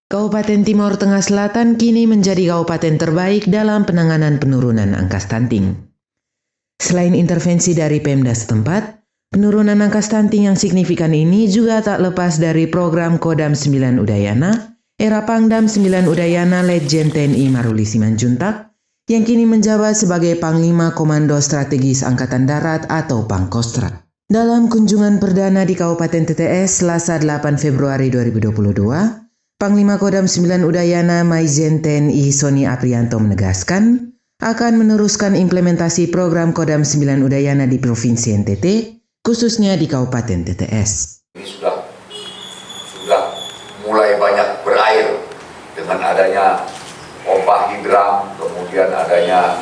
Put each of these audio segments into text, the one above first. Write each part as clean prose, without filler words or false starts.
Kabupaten Timor Tengah Selatan kini menjadi kabupaten terbaik dalam penanganan penurunan angka stunting. Selain intervensi dari Pemda setempat, penurunan angka stunting yang signifikan ini juga tak lepas dari program Kodam 9 Udayana, era Pangdam 9 Udayana Letjen TNI Maruli Simanjuntak, yang kini menjabat sebagai Panglima Komando Strategis Angkatan Darat atau Pangkostrat. Dalam kunjungan perdana di Kabupaten TTS Selasa 8 Februari 2022, Panglima Kodam 9 Udayana Maijen TNI Sony Aprianto menegaskan akan meneruskan implementasi program Kodam 9 Udayana di Provinsi NTT, khususnya di Kabupaten TTS. Ini sudah mulai banyak berair dengan adanya pompa hidram, kemudian adanya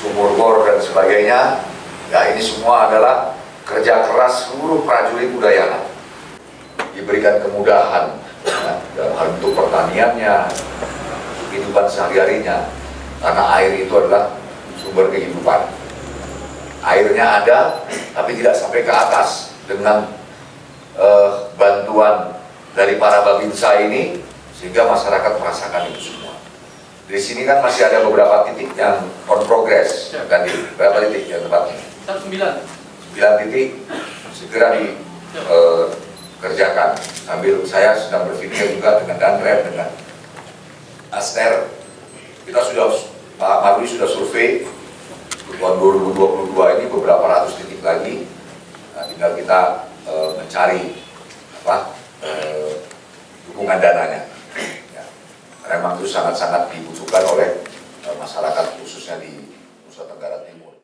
sumur bor dan sebagainya. Ya, ini semua adalah kerja keras seluruh prajurit Udayana. Diberikan kemudahan dalam hal bentuk pertaniannya, kehidupan sehari-harinya, karena air itu adalah sumber kehidupan. Airnya ada, tapi tidak sampai ke atas. Dengan bantuan dari para babinsa ini, sehingga masyarakat merasakan itu semua. Di sini kan masih ada beberapa titik yang on progress, kan? Berapa titik yang tepatnya? 9 titik segera dikerjakan. Sambil saya sedang berpikir juga dengan Danrem, dengan Aster, kita sudah, Pak Maruli sudah survei tahun 2022 ini beberapa ratus titik lagi. Nah, tinggal kita mencari dukungan dananya. Ya. Karena memang itu sangat-sangat dibutuhkan oleh masyarakat khususnya di Nusa Tenggara Timur.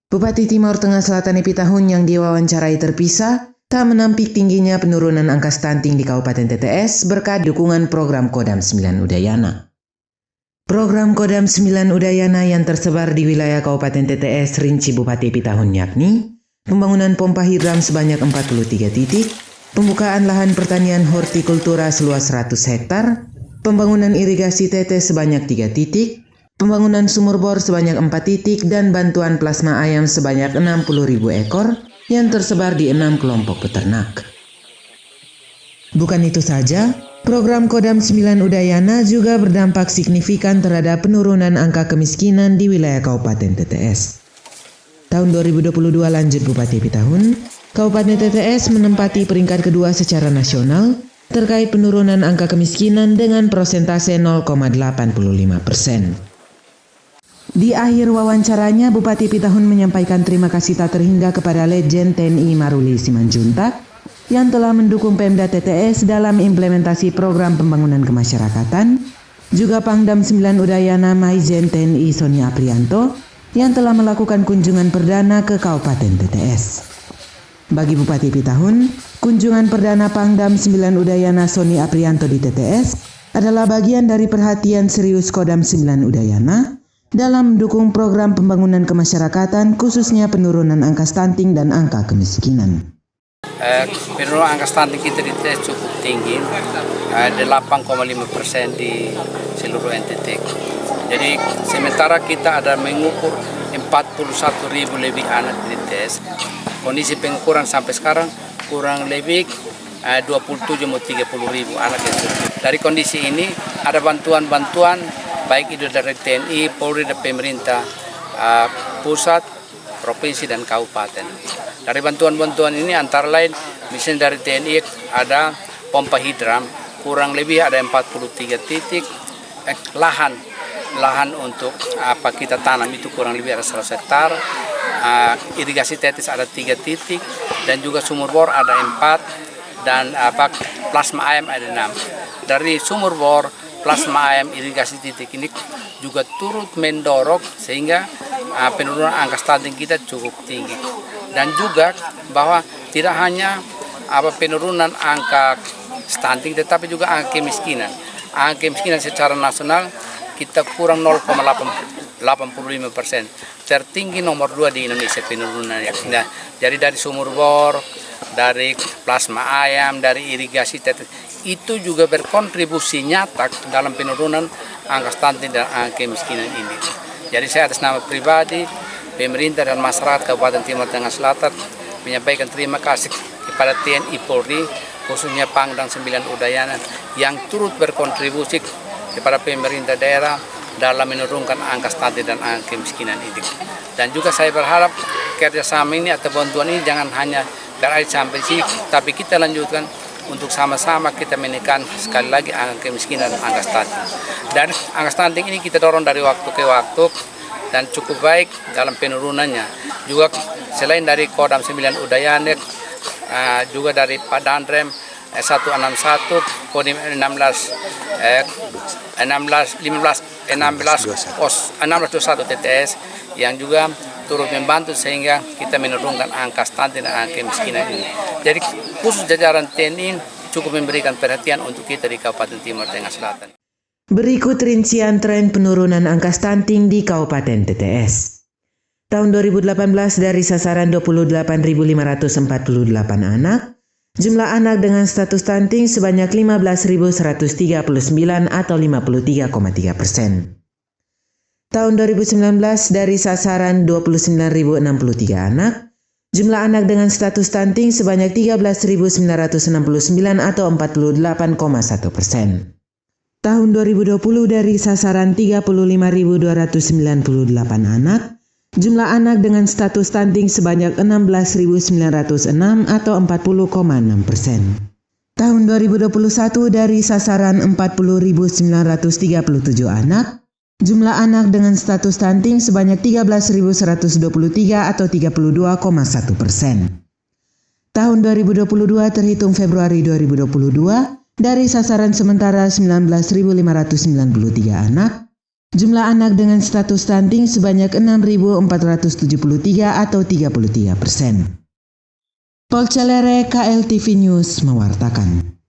Bupati Timor Tengah Selatan Epi Tahun yang diwawancarai terpisah tak menampik tingginya penurunan angka stunting di Kabupaten TTS berkat dukungan program Kodam 9 Udayana. Program Kodam 9 Udayana yang tersebar di wilayah Kabupaten TTS rinci Bupati Epi Tahun yakni pembangunan pompa hidram sebanyak 43 titik, pembukaan lahan pertanian hortikultura seluas 100 hektar, pembangunan irigasi tetes sebanyak 3 titik, pembangunan sumur bor sebanyak 4 titik, dan bantuan plasma ayam sebanyak 60.000 ekor yang tersebar di 6 kelompok peternak. Bukan itu saja, program Kodam 9 Udayana juga berdampak signifikan terhadap penurunan angka kemiskinan di wilayah Kabupaten TTS. Tahun 2022 lanjut Bupati Epi Tahun, Kabupaten TTS menempati peringkat kedua secara nasional terkait penurunan angka kemiskinan dengan persentase 0,85%. Di akhir wawancaranya, Bupati Epi Tahun menyampaikan terima kasih tak terhingga kepada Letjen TNI Maruli Simanjuntak yang telah mendukung Pemda TTS dalam implementasi program pembangunan kemasyarakatan, juga Pangdam 9 Udayana Maijen TNI Sony Aprianto yang telah melakukan kunjungan perdana ke Kabupaten TTS. Bagi Bupati Epi Tahun, kunjungan perdana Pangdam 9 Udayana Sony Aprianto di TTS adalah bagian dari perhatian serius Kodam 9 Udayana dalam mendukung program pembangunan kemasyarakatan, khususnya penurunan angka stunting dan angka kemiskinan. Penurunan angka stunting kita di TTS cukup tinggi, 8,5% di seluruh NTT. Jadi sementara kita ada mengukur 41.000 lebih anak di TTS, kondisi pengukuran sampai sekarang kurang lebih 27 mau 30.000 anak yang sudah. Dari kondisi ini ada bantuan-bantuan baik itu dari TNI, Polri, dan pemerintah pusat, provinsi, dan kabupaten. Dari bantuan-bantuan ini antara lain, misalnya dari TNI ada pompa hidram, kurang lebih ada 43 titik, lahan untuk apa kita tanam itu kurang lebih ada 100 hektar, irigasi tetes ada 3 titik, dan juga sumur bor ada 4, dan plasma ayam ada 6. Dari sumur bor, plasma ayam, irigasi titik ini juga turut mendorong sehingga penurunan angka stunting kita cukup tinggi. Dan juga bahwa tidak hanya penurunan angka stunting tetapi juga angka kemiskinan. Angka kemiskinan secara nasional kita kurang 0,85%. Tertinggi nomor 2 di Indonesia penurunannya. Nah, jadi dari sumur bor, dari plasma ayam, dari irigasi tetes, itu juga berkontribusi nyata dalam penurunan angka stunting dan angka kemiskinan ini. Jadi saya atas nama pribadi, pemerintah dan masyarakat Kabupaten Timor Tengah Selatan menyampaikan terima kasih kepada TNI Polri, khususnya Pangdam 9 Udayana yang turut berkontribusi kepada pemerintah daerah dalam menurunkan angka stunting dan angka kemiskinan ini. Dan juga saya berharap kerjasama ini atau bantuan ini jangan hanya berakhir sampai sini, tapi kita lanjutkan untuk sama-sama kita menekan sekali lagi angka kemiskinan dan angka stunting. Dan angka stunting ini kita dorong dari waktu ke waktu dan cukup baik dalam penurunannya. Juga selain dari Kodam 9 Udayana, juga dari Pak Dandrem 161, Kodim 1621 TTS yang juga turut membantu sehingga kita menurunkan angka stunting dan angka kemiskinan ini. Jadi khusus jajaran TNI cukup memberikan perhatian untuk kita di Kabupaten Timur Tengah Selatan. Berikut rincian tren penurunan angka stunting di Kabupaten TTS. Tahun 2018 dari sasaran 28.548 anak, jumlah anak dengan status stunting sebanyak 15.139 atau 53,3%. Tahun 2019 dari sasaran 29.063 anak, jumlah anak dengan status stunting sebanyak 13.969 atau 48,1%. Tahun 2020 dari sasaran 35.298 anak, jumlah anak dengan status stunting sebanyak 16.906 atau 40,6%. Tahun 2021 dari sasaran 40.937 anak, jumlah anak dengan status stunting sebanyak 13.123 atau 32,1%. Tahun 2022 terhitung Februari 2022, dari sasaran sementara 19.593 anak, jumlah anak dengan status stunting sebanyak 6.473 atau 33%. Polcelere KLTV News mewartakan.